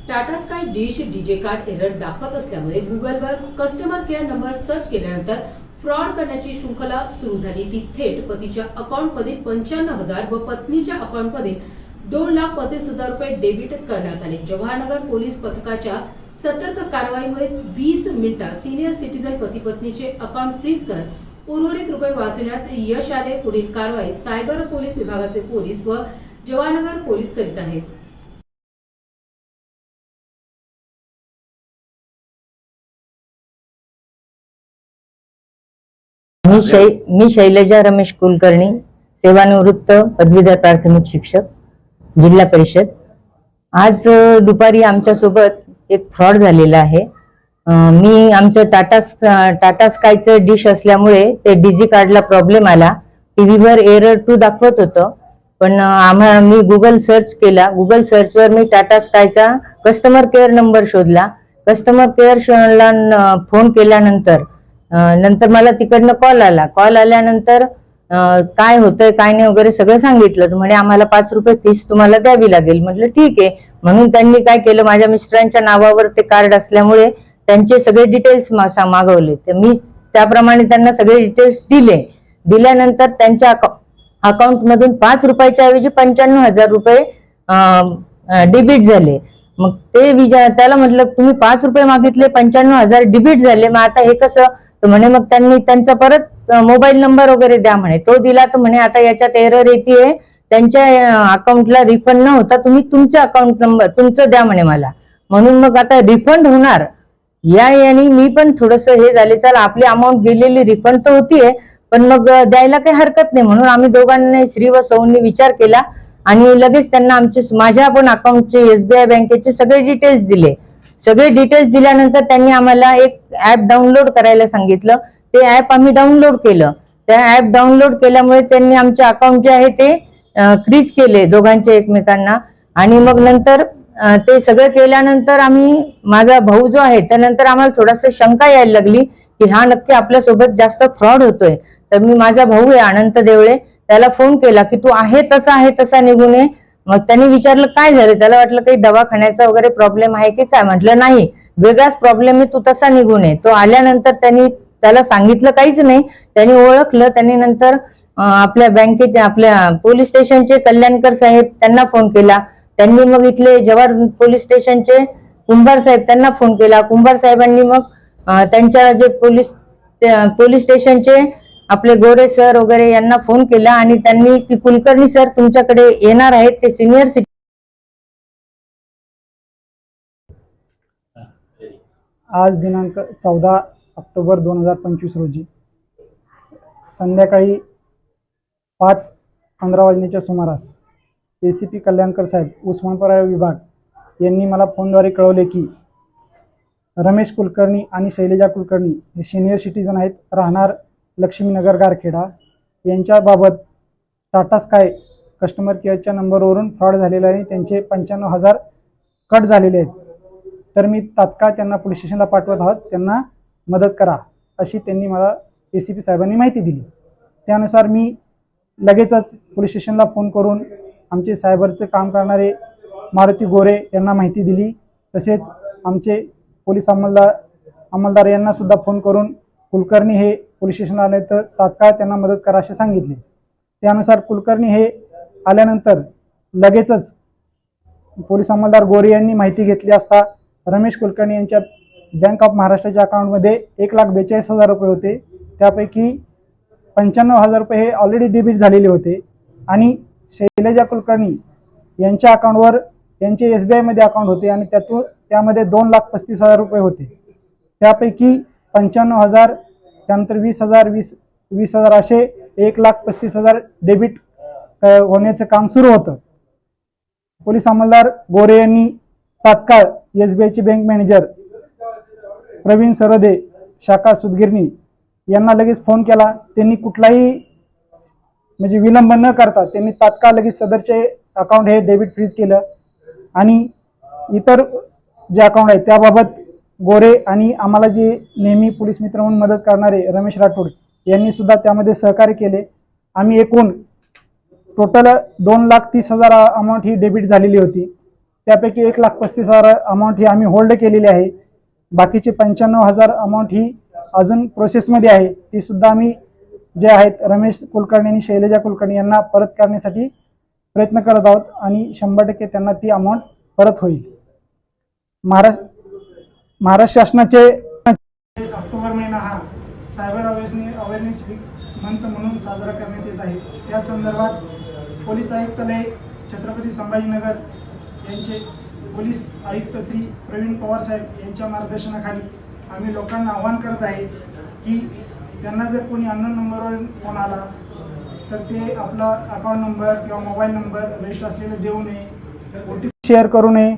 Tata sky dish DJ card error दाखवत असल्यामुळे गुगलवर कस्टमर केअर नंबर सर्च केल्यानंतर फ्रॉड करण्याची शृंखला सुरू झाली। ती थेट पतीच्या अकाउंटमधील 95,000 व पत्नीच्या अकाउंटमधील 2,35,000 रुपये डेबिट करण्यात आले। जवाहरनगर पोलीस पथकाच्या सतर्क कारवाईमुळे 20 मिनिटात सिनियर सिटीजन पती पत्नीचे अकाउंट फ्रीज करत उर्वरित रुपये वाचवण्यात यश आले। पुढील कारवाई सायबर पोलीस विभागाचे पोलीस व जवाहरनगर पोलीस करीत आहेत। मी शैलजा रमेश कुलकर्णी, सेवानिवृत्त पदवीधर प्राथमिक शिक्षक, जिल्हा परिषद। आज दुपारी आमच्या सोबत एक फ्रॉड झालेला आहे। मी आमचं टाटा स्कायचं डिश असल्यामुळे ते डीजी कार्डला प्रॉब्लेम आला। टीव्हीवर एरर 2 दाखवत होतं, पण मी गुगल सर्च केला। गुगल सर्चवर मी टाटा स्कायचा कस्टमर केअर नंबर शोधला। कस्टमर केअरला फोन केल्यानंतर मला तिकडनं कॉल आला। कॉल आल्यानंतर काय होतंय काय नाही वगैरे सगळं सांगितलं। म्हणे आम्हाला 5 रुपये फीस तुम्हाला द्यावी लागेल। म्हटलं ठीक आहे। म्हणून त्यांनी काय केलं, माझ्या मिस्टरांच्या नावावर ते कार्ड असल्यामुळे त्यांचे सगळे डिटेल्स मागवले। तर मी त्याप्रमाणे त्यांना सगळे डिटेल्स दिल्यानंतर त्यांच्या अकाउंट मधून 5 रुपयाच्या ऐवजी 95,000 रुपये डेबिट झाले। मग त्याला म्हटलं तुम्ही 5 रुपये मागितले, 95,000 डेबिट झाले, मग आता हे कसं? तर म्हणे मग त्यांनी त्यांचा परत मोबाईल नंबर वगैरे द्या म्हणे। तो दिला तर म्हणे आता याच्यात एरर येते, त्यांच्या अकाउंटला रिफंड न होता तुम्ही तुमचा अकाउंट नंबर तुमचं द्या म्हणे मला। म्हणून मग आता रिफंड होणार याने मी पण थोडस हे झाले, चल आपली अमाऊंट गेलेली रिफंड तर होतीये, पण मग द्यायला काही हरकत नाही। म्हणून आम्ही दोघांनी, श्री व सौनी, विचार केला आणि लगेच त्यांना माझ्या पण अकाउंटचे, SBI बँकेचे सगळे डिटेल्स दिले। सगळे डिटेल्स दिल्यानंतर त्यांनी आम्हाला एक ऍप डाउनलोड करायला सांगितलं। ते ऍप आम्ही डाउनलोड केलं। त्या ऍप डाउनलोड केल्यामुळे त्यांनी आमचे अकाउंट जे आहे ते फ्रीज केले दोघांचे एकमेकांना। आणि मग नंतर ते सगळं केल्यानंतर माझा भाऊ जो आहे त्यानंतर आम्हाला थोडासा शंका यायला लागली की हा नक्की आपल्यासोबत जास्त फ्रॉड होतोय। तर मी, माझा भाऊ आहे अनंत देवळे, त्याला फोन केला की तू आहे तसा निघून ये। मग त्यांनी विचारलं काय झालं, त्याला वाटलं काही दवाखान्याचा वगैरे प्रॉब्लेम आहे की काय। म्हटलं नाही, वेगळाच प्रॉब्लेम आहे, तू तसा निघून ये। तो आल्यानंतर त्याला सांगितलं काहीच नाही, त्यांनी ओळखलं। त्यांनी नंतर आपल्या बँकेचे, आपल्या पोलीस स्टेशनचे कल्याणकर साहेब त्यांना फोन केला। त्यांनी मग इथले जवाहर पोलीस स्टेशनचे कुंभार साहेब त्यांना फोन केला। कुंभार साहेबांनी मग त्यांच्या जे पोलीस स्टेशनचे आपले गोरे सर वगैरे यांना फोन केला आणि त्यांनी की कुलकर्णी सर तुमच्याकडे येणार आहेत, ते सिनियर सिटीजन। आज दिनांक 14 ऑक्टोबर 2025 रोजी संध्याकाळी 5:15 वाजण्याच्या सुमारास ACP कल्याणकर साहेब, उस्मानाबाद विभाग यांनी मला फोनद्वारे कळवले की रमेश कुलकर्णी आणि शैलजा कुलकर्णी हे सिनियर सिटीजन आहेत, राहणार लक्ष्मीनगर गारखेडा, यांच्याबाबत टाटा स्काय कस्टमर केअरच्या नंबरवरून फ्रॉड झालेला आहे। त्यांचे 95,000 कट झालेले आहेत। तर मी तात्काळ त्यांना पोलीस स्टेशनला पाठवत आहोत, त्यांना मदत करा अशी त्यांनी मला ACP साहेबांनी माहिती दिली। त्यानुसार मी लगेचच पोलीस स्टेशनला फोन करून आमचे सायबरचे काम करणारे मारुती गोरे यांना माहिती दिली। तसेच आमचे पोलीस अंमलदार यांना सुद्धा फोन करून कुलकर्णी हे पोलीस स्टेशनला आले तर तात्काळ त्यांना मदत करा असे सांगितले। त्यानुसार कुलकर्णी हे आल्यानंतर लगेचच पोलीस अंमलदार गोरे यांनी माहिती घेतली असता रमेश कुलकर्णी यांच्या बँक ऑफ महाराष्ट्राच्या अकाउंटमध्ये 1,42,000 रुपये होते। त्यापैकी 95,000 रुपये हे ऑलरेडी डेबिट झालेले होते आणि शैलजा कुलकर्णी यांच्या अकाउंटवर यांचे SBI मध्ये अकाउंट होते आणि त्यामध्ये 2,35,000 रुपये होते। त्यापैकी 95,000, त्यानंतर 20,000 असे 1,35,000 डेबिट होण्याचं काम सुरू होतं। पोलीस अंमलदार गोरे यांनी तात्काळ SBIचे बँक मॅनेजर प्रवीण सरदे, शाखा सुदगिरणी यांना लगेच फोन केला। त्यांनी कुठलाही म्हणजे विलंब न करता त्यांनी तात्काळ लगेच सदरचे अकाउंट हे डेबिट फ्रीज केलं आणि इतर जे अकाउंट आहे त्याबाबत गोरे आणि आम्हाला जे नेहमी पोलीस मित्र म्हणून मदत करणारे रमेश राठोड यांनी सुद्धा त्यामध्ये सहकार्य केले। आम्ही एकूण टोटल 2,30,000 अमाउंट ही डेबिट झालेली होती। त्यापैकी 1,35,000 अमाऊंट ही आम्ही होल्ड केलेली आहे. बाकीचे 95,000 अमाऊंट ही अजून प्रोसेसमध्ये आहे. ती सुद्धा आम्ही जे आहेत रमेश कुलकर्णी आणि शैलजा कुलकर्णी यांना परत करण्यासाठी प्रयत्न करत आहोत आणि 100% त्यांना ती अमाऊंट परत होईल. महाराष्ट्र शासनाचे ऑक्टोबर महिना हा सायबर अवेअरनेस मंथ म्हणून साजरा करण्यात येत आहे. त्या संदर्भात पोलीस आयुक्तालय छत्रपती संभाजीनगर यांचे पोलीस आयुक्त श्री प्रवीण पवार साहेब यांच्या मार्गदर्शनाखाली आम्ही लोकांना आवाहन करत आहे की त्यांना जर कोणी अननोन नंबरवर फोन आला तर ते आपला अकाउंट नंबर किंवा मोबाईल नंबर रजिस्टर असलेले देऊ नये, OTP शेअर करू नये.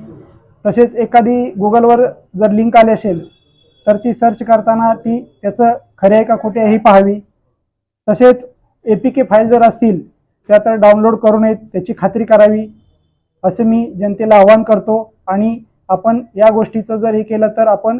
तसेच एखादी गुगलवर जर लिंक आली असेल तर ती सर्च करताना ती त्याचं खरे आहे का खोटे आहे ही पाहावी. तसेच APK फाईल जर असतील त्या तर डाउनलोड करू नयेत, त्याची खात्री करावी असे मी जनतेला आवाहन करतो. आणि आपण या गोष्टीचं जर हे केलं तर आपण